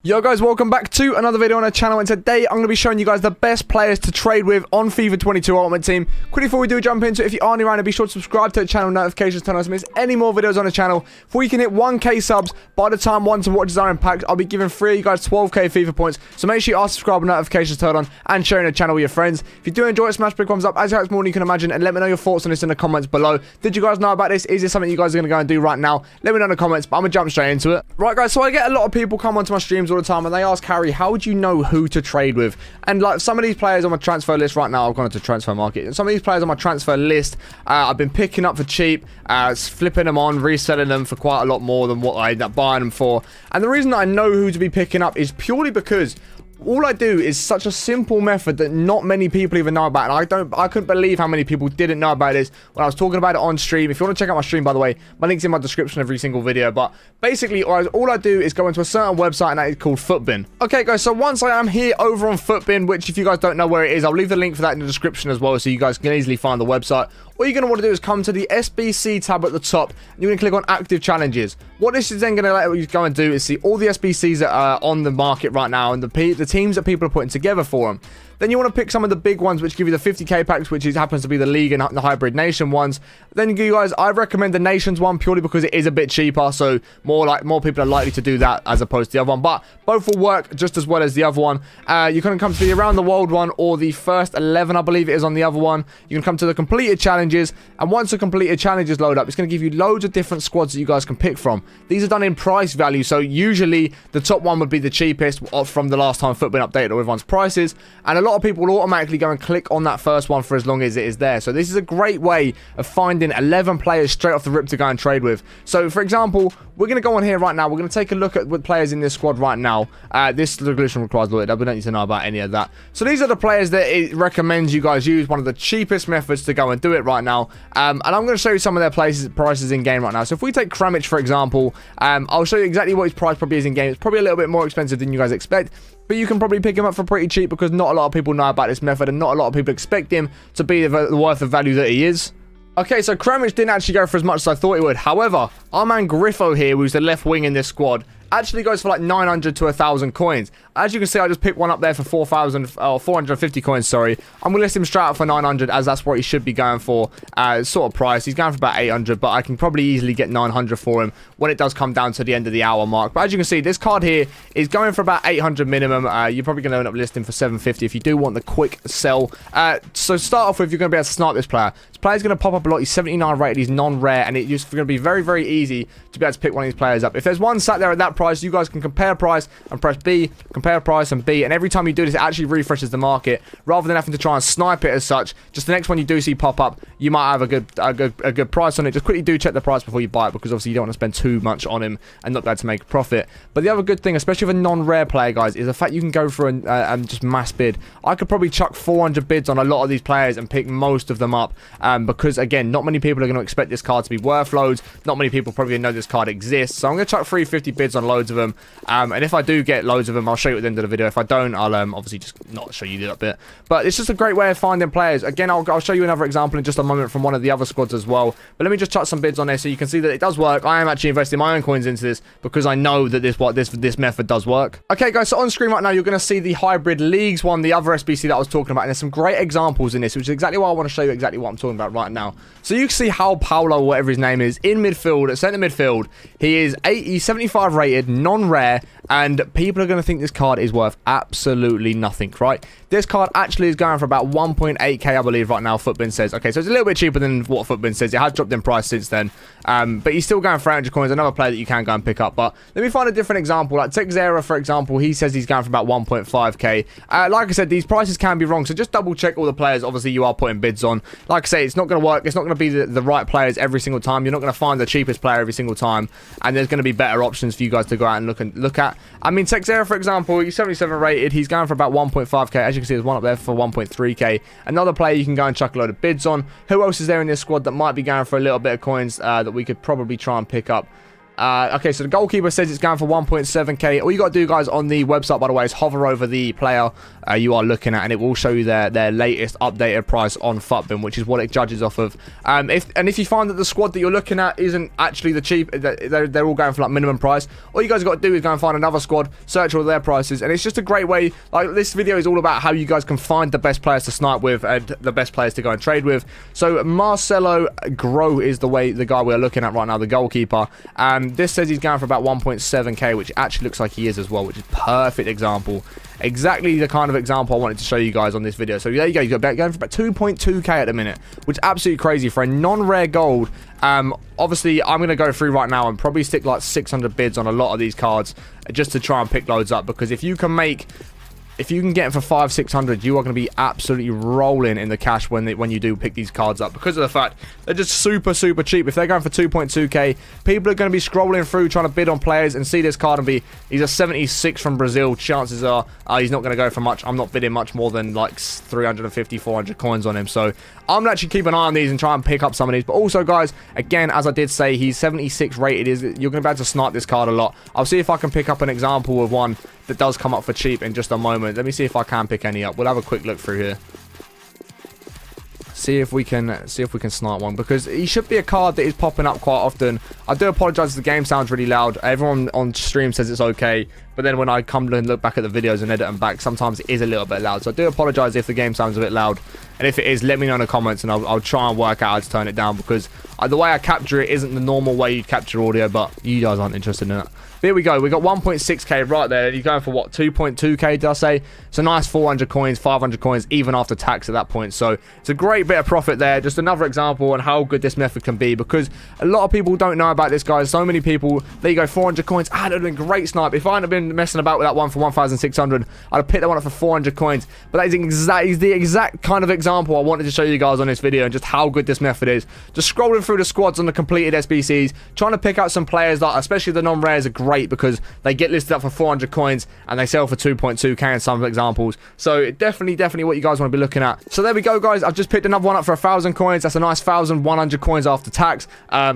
Yo guys, welcome back to another video on our channel, and today I'm going to be showing you guys the best players to trade with on FIFA 22 Ultimate Team. Quickly before we do jump into it, if you are new around, be sure to subscribe to the channel, notifications turn on to miss any more videos on the channel. If we can hit 1k subs by the time one to watches are unpacked, I'll be giving 3 of you guys 12k FIFA points, so make sure you are subscribed and notifications turned on and sharing the channel with your friends. If you do enjoy it, smash big thumbs up as it helps more than you can imagine, and let me know your thoughts on this in the comments below. Did you guys know about this? Is this something you guys are going to go and do right now? Let me know in the comments, but I'm going to jump straight into it. Right guys, so I get a lot of people come onto my streams all the time and they ask, Harry, how would you know who to trade with? And like some of these players on my transfer list right now, I've gone into transfer market, and some of these players on my transfer list I've been picking up for cheap, flipping them on, reselling them for quite a lot more than what I end up buying them for. And the reason that I know who to be picking up is purely because all I do is such a simple method that not many people even know about, and I couldn't believe how many people didn't know about this when I was talking about it on stream. If you want to check out my stream, by the way, my link's in my description of every single video. But basically, all I do is go into a certain website, and that is called Footbin. Okay, guys, so once I am here over on Footbin, which if you guys don't know where it is, I'll leave the link for that in the description as well, so you guys can easily find the website. All you're going to want to do is come to the SBC tab at the top, and you're going to click on active challenges. What this is then going to let you go and do is see all the SBCs that are on the market right now and the teams that people are putting together for them. Then you want to pick some of the big ones which give you the 50k packs, which happens to be the League and the Hybrid Nation ones. Then you guys, I recommend the Nations one purely because it is a bit cheaper, so more people are likely to do that as opposed to the other one. But both will work just as well as the other one. You can come to the Around the World one or the first 11, I believe it is on the other one. You can come to the completed challenges, and once the completed challenges load up, it's going to give you loads of different squads that you guys can pick from. These are done in price value, so usually the top one would be the cheapest from the last time Footbin updated all everyone's prices, and a lot of people will automatically go and click on that first one for as long as it is there. So this is a great way of finding 11 players straight off the rip to go and trade with. So for example, we're going to go on here right now. We're going to take a look at what players in this squad right now. This resolution requires loyalty. We don't need to know about any of that. So these are the players that it recommends you guys use. One of the cheapest methods to go and do it right now. And I'm going to show you some of their prices in game right now. So if we take Kramich, for example, I'll show you exactly what his price probably is in game. It's probably a little bit more expensive than you guys expect, but you can probably pick him up for pretty cheap because not a lot of people know about this method and not a lot of people expect him to be the worth of value that he is. Okay, so Kramich didn't actually go for as much as I thought he would. However, our man Griffin here, who's the left wing in this squad, actually goes for like 900 to 1,000 coins. As you can see, I just picked one up there for 450 coins, sorry. I'm going to list him straight out for 900, as that's what he should be going for, sort of price. He's going for about 800, but I can probably easily get 900 for him when it does come down to the end of the hour mark. But as you can see, this card here is going for about 800 minimum. You're probably going to end up listing for 750 if you do want the quick sell. So start off with, you're going to be able to snipe this player. This player's going to pop up a lot. He's 79 rated, he's non-rare, and it's going to be very, very easy to be able to pick one of these players up. If there's one sat there at that price, you guys can compare price and press B, compare price and B, and every time you do this, it actually refreshes the market rather than having to try and snipe it as such. Just the next one you do see pop up, you might have a good price on it. Just quickly do check the price before you buy it, because obviously you don't want to spend too much on him and not be able to make a profit. But the other good thing, especially with a non-rare player, guys, is the fact you can go for and just mass bid. I could probably chuck 400 bids on a lot of these players and pick most of them up, because again, not many people are going to expect this card to be worth loads. Not many people probably know this card exists. So I'm going to chuck 350 bids on loads of them. And if I do get loads of them, I'll show you at the end of the video. If I don't, I'll obviously just not show you that bit. But it's just a great way of finding players. Again, I'll show you another example in just a moment from one of the other squads as well. But let me just chuck some bids on there so you can see that it does work. I am actually investing my own coins into this because I know that this method does work. Okay, guys, so on screen right now, you're going to see the Hybrid Leagues one, the other SBC that I was talking about. And there's some great examples in this, which is exactly why I want to show you exactly what I'm talking about right now. So you can see how Paulo, whatever his name is, in midfield, at centre midfield, he's 75 rated, non-rare, and people are going to think this card is worth absolutely nothing, right? This card actually is going for about 1.8k, I believe, right now, Footbin says. Okay, so it's a little bit cheaper than what Footbin says. It has dropped in price since then, but he's still going for 800 coins, another player that you can go and pick up. But let me find a different example. Like Texera, for example, he says he's going for about 1.5k. Like I said, these prices can be wrong, so just double check all the players obviously you are putting bids on. Like I say, it's not going to work. It's not going to be the right players every single time. You're not going to find the cheapest player every single time, and there's going to be better options for you guys to go out and look at. I mean, Texera, for example, he's 77 rated. He's going for about 1.5k. As you can see, there's one up there for 1.3k. Another player you can go and chuck a load of bids on. Who else is there in this squad that might be going for a little bit of coins that we could probably try and pick up? Okay, so the goalkeeper says it's going for 1.7k. All you got to do, guys, on the website, by the way, is hover over the player you are looking at, and it will show you their latest updated price on FUTBIN, which is what it judges off of. If you find that the squad that you're looking at isn't actually the cheap, they're all going for like minimum price, all you guys got to do is go and find another squad, search all their prices, and it's just a great way. Like, this video is all about how you guys can find the best players to snipe with and the best players to go and trade with. So Marcelo Groh is the guy we're looking at right now, the goalkeeper. This says he's going for about 1.7k, which actually looks like he is as well, which is perfect example. Exactly the kind of example I wanted to show you guys on this video. So there you go, you got going for about 2.2k at the minute, which is absolutely crazy for a non-rare gold. Obviously I'm going to go through right now and probably stick like 600 bids on a lot of these cards just to try and pick loads up, because if you can get them for 500-600, you are going to be absolutely rolling in the cash when you do pick these cards up, because of the fact they're just super cheap. If they're going for 2.2k, people are going to be scrolling through trying to bid on players and see this card and be, he's a 76 from Brazil. Chances are he's not going to go for much. I'm not bidding much more than like 350, 400 coins on him. So I'm going to actually keep an eye on these and try and pick up some of these. But also, guys, again, as I did say, he's 76 rated. You're going to be able to snipe this card a lot. I'll see if I can pick up an example of one that does come up for cheap in just a moment. Let me see if I can pick any up. We'll have a quick look through here. See if we can snipe one, because he should be a card that is popping up quite often. I do apologize if the game sounds really loud. Everyone on stream says it's okay, but then when I come and look back at the videos and edit them back, sometimes it is a little bit loud. So I do apologize if the game sounds a bit loud, and if it is, let me know in the comments and I'll try and work out how to turn it down, because the way I capture it isn't the normal way you'd capture audio, but you guys aren't interested in it. Here we go. We got 1.6k right there. You're going for what, 2.2k, did I say? So nice 400 coins, 500 coins, even after tax at that point. So it's a great bit of profit there. Just another example on how good this method can be, because a lot of people don't know about this, guys. So many people, there you go, 400 coins. That would have been great snipe. If I hadn't been messing about with that one for 1,600, I'd have picked that one up for 400 coins. But that is the exact kind of example I wanted to show you guys on this video, and just how good this method is. Just scrolling through the squads on the completed SBCs, trying to pick out some players that, especially the non-rares, are great, because they get listed up for 400 coins and they sell for 2.2k in some examples. So definitely what you guys want to be looking at. So there we go, guys. I've just picked another one up for 1,000 coins. That's a nice 1,100 coins after tax,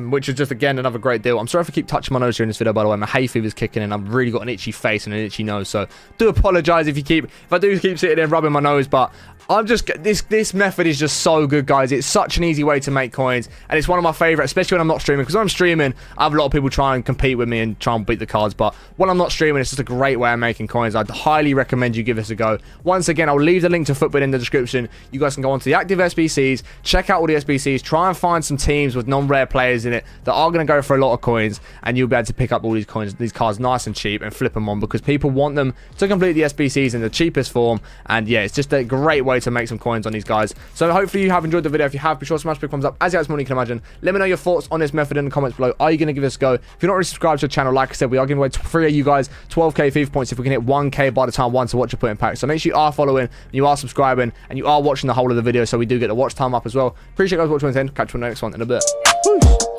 which is just, again, another great deal. I'm sorry if I keep touching my nose here in this video, by the way. My hay fever's kicking in. I've really got an itchy face and an itchy nose, so do apologize if I do keep sitting there rubbing my nose, but I'm just, this method is just so good, guys. It's such an easy way to make coins, and it's one of my favorite, especially when I'm not streaming, because when I'm streaming, I have a lot of people try and compete with me and try and beat the cards, but when I'm not streaming, it's just a great way of making coins. I'd highly recommend you give this a go. Once again, I'll leave the link to FUTBIN in the description. You guys can go onto the active SBCs, check out all the SBCs, try and find some teams with non-rare players in it that are going to go for a lot of coins, and you'll be able to pick up all these coins, these cards nice and cheap, and flip them on, because people want them to complete the SBCs in the cheapest form. And yeah, it's just a great way to make some coins on these guys. So hopefully you have enjoyed the video. If you have, be sure to smash big thumbs up, as you can imagine. Let me know your thoughts on this method in the comments below. Are you going to give this a go? If you're not already subscribed to the channel, like I said, we are giving away 3 of you guys 12k FIFA points if we can hit 1k by the time one to watch a put in pack. So make sure you are following, you are subscribing, and you are watching the whole of the video, so we do get the watch time up as well. Appreciate you guys watching, and catch you on the next one in a bit. Woo!